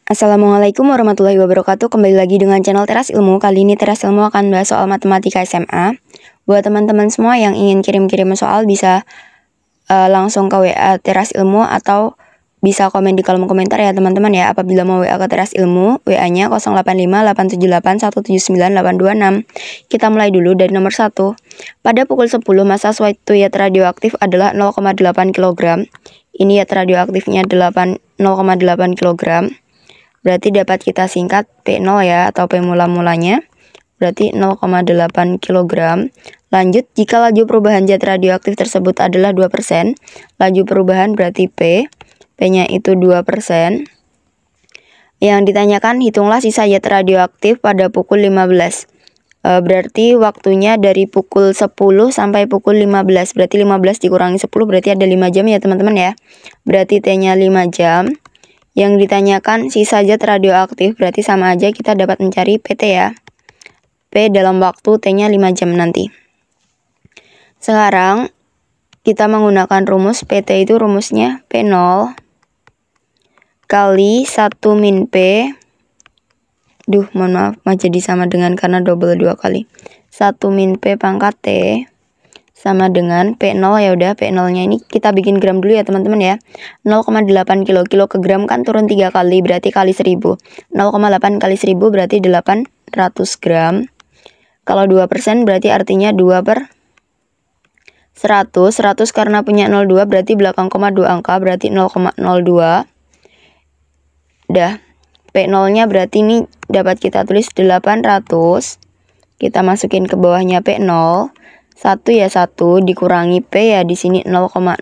Assalamualaikum warahmatullahi wabarakatuh. Kembali lagi dengan channel Teras Ilmu. Kali ini Teras Ilmu akan bahas soal matematika SMA. Buat teman-teman semua yang ingin kirim-kirim soal bisa langsung ke WA Teras Ilmu atau bisa komen di kolom komentar ya teman-teman ya. Apabila mau WA ke Teras Ilmu, WA-nya 085878919826. Kita mulai dulu dari nomor 1. Pada pukul 10 massa suatu zat radioaktif adalah 0,8 kg. Ini zat radioaktifnya 0,8 kg. Berarti dapat kita singkat P0 ya, atau P mula-mulanya. Berarti 0,8 kg. Lanjut, jika laju perubahan zat radioaktif tersebut adalah 2%, laju perubahan berarti P. P-nya itu 2%. Yang ditanyakan, hitunglah sisa zat radioaktif pada pukul 15. Berarti waktunya dari pukul 10 sampai pukul 15. Berarti 15 dikurangi 10 berarti ada 5 jam ya teman-teman ya. Berarti T-nya 5 jam. Yang ditanyakan sisa zat radioaktif berarti sama aja kita dapat mencari PT ya. P dalam waktu T-nya 5 jam nanti. Sekarang kita menggunakan rumus PT itu rumusnya P0 kali 1 min P. Mohon maaf, jadi sama dengan karena double 2 kali. 1 min P pangkat T sama dengan P0 ya udah, P0-nya ini kita bikin gram dulu ya teman-teman ya. 0,8 kilo, kilo ke gram kan turun 3 kali berarti kali 1000. 0,8 kali 1000 berarti 800 gram. Kalau 2% berarti artinya 2 per 100. 100 karena punya 02 berarti belakang koma 2 angka berarti 0,02. Dah, P0-nya berarti ini dapat kita tulis 800. Kita masukin ke bawahnya P0. 1 ya 1 dikurangi P ya di sini 0,02.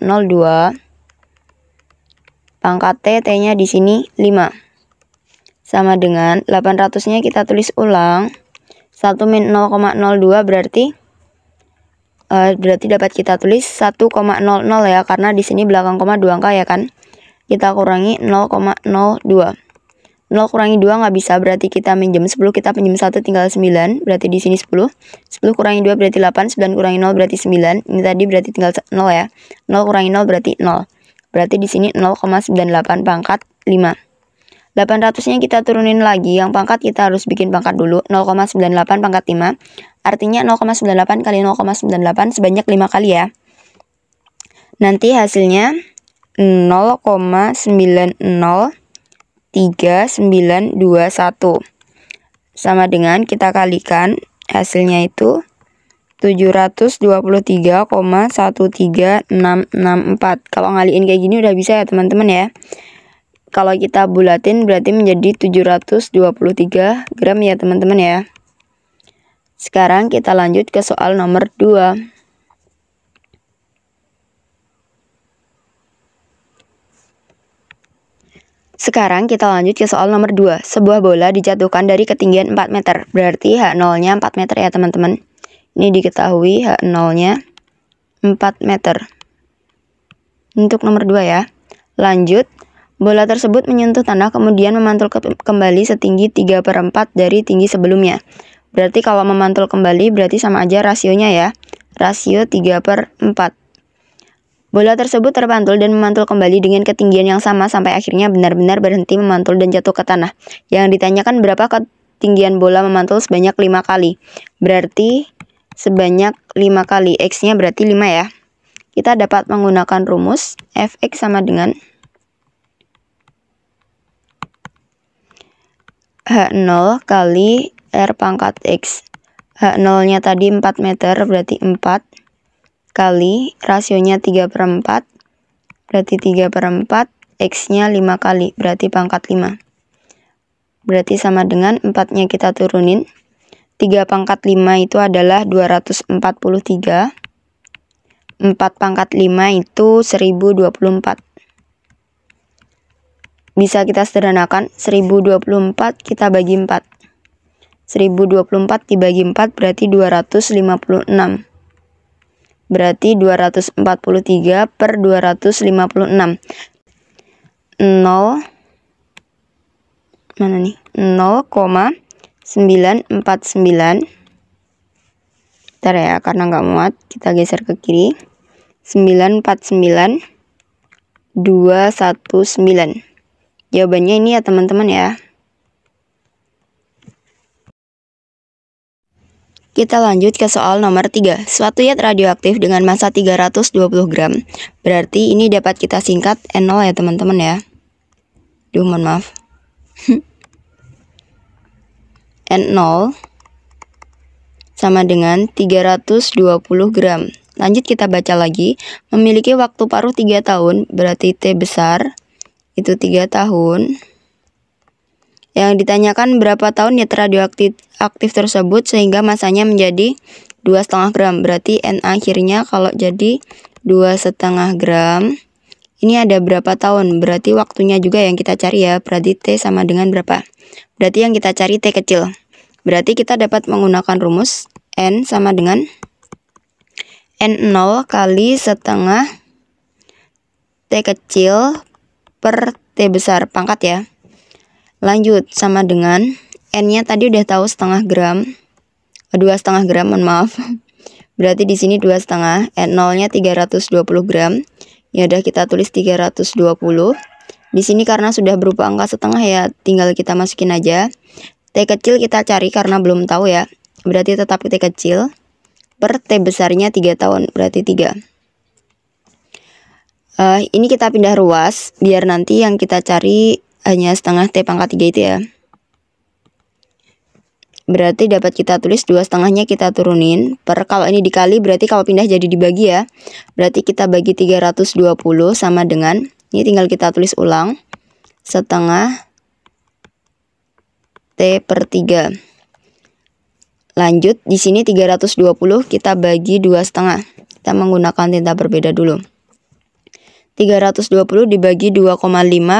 Pangkat T-nya di sini 5. Sama dengan 800-nya kita tulis ulang. 1 min 0,02 berarti dapat kita tulis 1,00 ya karena di sini belakang koma 2 angka ya kan. Kita kurangi 0,02. 0 kurangi 2 nggak bisa, berarti kita minjem 10, kita pinjam 1 tinggal 9, berarti di sini 10. 10 kurangi 2 berarti 8, 9 kurangi 0 berarti 9. Ini tadi berarti tinggal 0 ya. 0 kurangi 0 berarti 0. Berarti di sini 0,98 pangkat 5. 800-nya kita turunin lagi, yang pangkat kita harus bikin pangkat dulu. 0,98 pangkat 5. Artinya 0,98 kali 0,98 sebanyak 5 kali ya. Nanti hasilnya 0,903921 sama dengan kita kalikan hasilnya itu 723,13664. Kalau ngaliin kayak gini udah bisa ya teman-teman ya. Kalau kita bulatin berarti menjadi 723 gram ya teman-teman ya. Sekarang kita lanjut ke soal nomor 2. Sekarang kita lanjut ke soal nomor 2. Sebuah bola dijatuhkan dari ketinggian 4 meter. Berarti H0-nya 4 meter ya teman-teman. Ini diketahui H0-nya 4 meter. Untuk nomor 2 ya. Lanjut, bola tersebut menyentuh tanah kemudian memantul kembali setinggi 3/4 dari tinggi sebelumnya. Berarti kalau memantul kembali berarti sama aja rasionya ya. Rasio 3/4. Bola tersebut terpantul dan memantul kembali dengan ketinggian yang sama sampai akhirnya benar-benar berhenti memantul dan jatuh ke tanah. Yang ditanyakan berapa ketinggian bola memantul sebanyak 5 kali. Berarti sebanyak 5 kali. X-nya berarti 5 ya. Kita dapat menggunakan rumus Fx sama dengan H0 kali R pangkat X. H0-nya tadi 4 meter berarti 4. Kali rasionya 3/4 berarti 3/4, X-nya 5 kali berarti pangkat 5. Berarti sama dengan 4-nya kita turunin. 3 pangkat 5 itu adalah 243. 4 pangkat 5 itu 1024. Bisa kita sederhanakan, 1024 kita bagi 4. 1024 dibagi 4 berarti 256. Berarti 243 per 256. 0 mana nih? 0,949. Bentar ya, karena nggak muat, kita geser ke kiri. 949 219. Jawabannya ini ya teman-teman ya. Kita lanjut ke soal nomor 3. Suatu zat radioaktif dengan massa 320 gram. Berarti ini dapat kita singkat N0 ya teman-teman ya. Mohon maaf. N0 sama dengan 320 gram. Lanjut kita baca lagi. Memiliki waktu paruh 3 tahun, berarti T besar itu 3 tahun. Yang ditanyakan berapa tahun zat radioaktif tersebut sehingga masanya menjadi 2,5 gram. Berarti N akhirnya kalau jadi 2,5 gram. Ini ada berapa tahun? Berarti waktunya juga yang kita cari ya. Berarti T sama dengan berapa? Berarti yang kita cari T kecil. Berarti kita dapat menggunakan rumus N sama dengan N0 kali setengah T kecil per T besar pangkat ya. Lanjut sama dengan N-nya tadi udah tahu 0,5 gram. 2,5 gram, mohon maaf. Berarti di sini 2,5. N0-nya 320 gram. Ya udah kita tulis 320. Di sini karena sudah berupa angka setengah ya, tinggal kita masukin aja. T kecil kita cari karena belum tahu ya. Berarti tetap T kecil per T besarnya 3 tahun, berarti 3. Ini kita pindah ruas biar nanti yang kita cari hanya setengah T pangkat 3 itu ya. Berarti dapat kita tulis 2,5-nya kita turunin per, kalau ini dikali berarti kalau pindah jadi dibagi ya. Berarti kita bagi 320 sama dengan, ini tinggal kita tulis ulang, setengah T per 3. Lanjut di sini 320 kita bagi 2,5. Kita menggunakan tinta berbeda dulu. 320 dibagi 2,5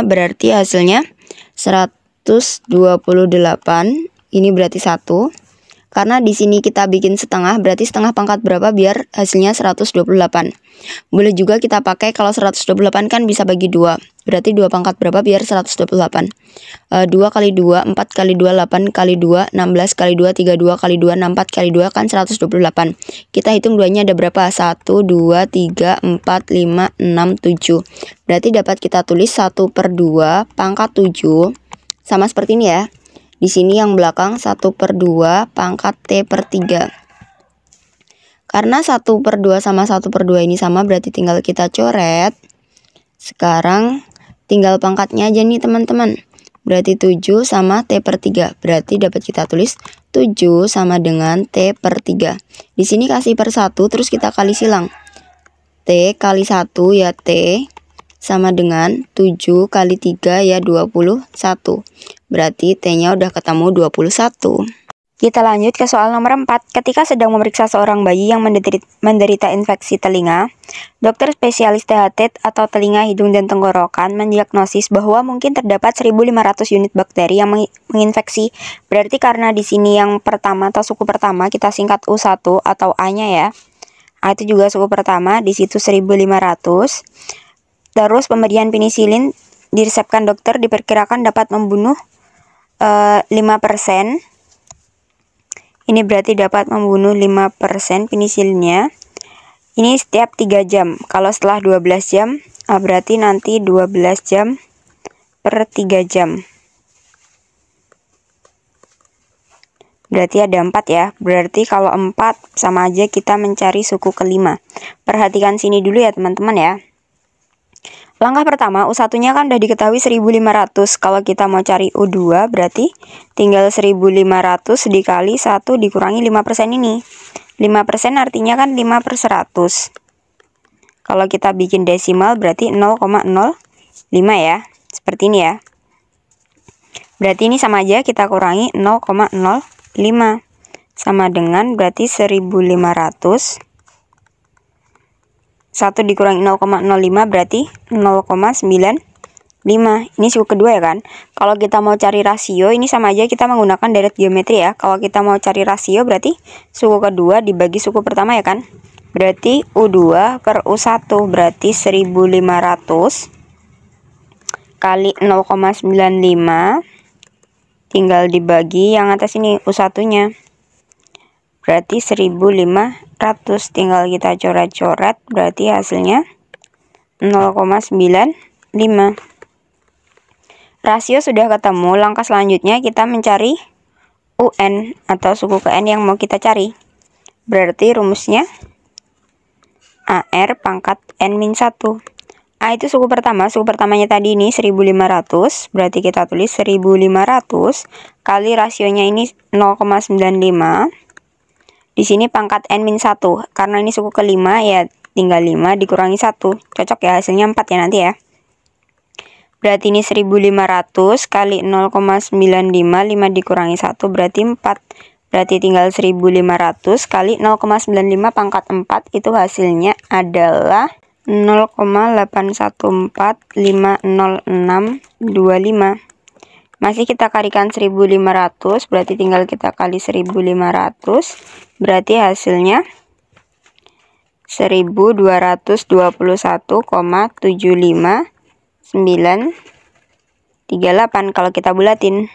berarti hasilnya 128. Ini berarti 1. Karena di sini kita bikin setengah, berarti setengah pangkat berapa biar hasilnya 128. Boleh juga kita pakai kalau 128 kan bisa bagi 2. Berarti 2 pangkat berapa biar 128. 2 kali 2, 4 kali 2, 8 kali 2, 16 kali 2, 32 kali 2, 64 kali 2 kan 128. Kita hitung 2-nya ada berapa? 1, 2, 3, 4, 5, 6, 7. Berarti dapat kita tulis 1 per 2 pangkat 7. Sama seperti ini ya. Di sini yang belakang 1 per 2 pangkat T per 3. Karena 1 per 2 sama 1 per 2 ini sama, berarti tinggal kita coret. Sekarang tinggal pangkatnya aja nih teman-teman. Berarti 7 sama T per 3. Berarti dapat kita tulis 7 sama dengan T per 3. Di sini kasih per 1, terus kita kali silang. T kali 1 ya T sama dengan 7 kali 3 ya 21. Berarti T-nya udah ketemu 21. Kita lanjut ke soal nomor 4. Ketika sedang memeriksa seorang bayi yang menderita infeksi telinga, dokter spesialis THT atau telinga, hidung, dan tenggorokan mendiagnosis bahwa mungkin terdapat 1.500 unit bakteri yang menginfeksi. Berarti karena di sini yang pertama atau suku pertama kita singkat U1 atau A-nya ya. A itu juga suku pertama, di situ 1.500. Terus pemberian penisilin diresepkan dokter diperkirakan dapat membunuh 5%. Ini berarti dapat membunuh 5% penisilinnya. Ini setiap 3 jam. Kalau setelah 12 jam, berarti nanti 12 jam per 3 jam. Berarti ada 4 ya. Berarti kalau 4 sama aja kita mencari suku kelima. Perhatikan sini dulu ya teman-teman ya. Langkah pertama, U1-nya kan udah diketahui 1.500. Kalau kita mau cari U2, berarti tinggal 1.500 dikali 1 dikurangi 5% ini. 5% artinya kan 5 per 100. Kalau kita bikin desimal, berarti 0,05 ya. Seperti ini ya. Berarti ini sama aja, kita kurangi 0,05. Sama dengan berarti 1.500. 1 dikurangi 0,05 berarti 0,95. Ini suku kedua ya kan. Kalau kita mau cari rasio, ini sama aja kita menggunakan deret geometri ya. Kalau kita mau cari rasio berarti suku kedua dibagi suku pertama ya kan. Berarti U2 per U1 berarti 1.500 kali 0,95 tinggal dibagi yang atas ini U1-nya. Berarti 1.500 tinggal kita coret-coret, berarti hasilnya 0,95. Rasio sudah ketemu, langkah selanjutnya kita mencari UN atau suku ke N yang mau kita cari. Berarti rumusnya AR pangkat N-1. A itu suku pertama, suku pertamanya tadi ini 1500, berarti kita tulis 1500 kali rasionya ini 0,95. Di sini pangkat N-1, karena ini suku kelima ya tinggal 5 dikurangi 1. Cocok ya, hasilnya 4 ya nanti ya. Berarti ini 1500 kali 0,95, 5 dikurangi 1 berarti 4. Berarti tinggal 1500 kali 0,95 pangkat 4, itu hasilnya adalah 0,81450625. Masih kita kalikan 1500, berarti tinggal kita kali 1500, berarti hasilnya 1221,75938 kalau kita bulatin.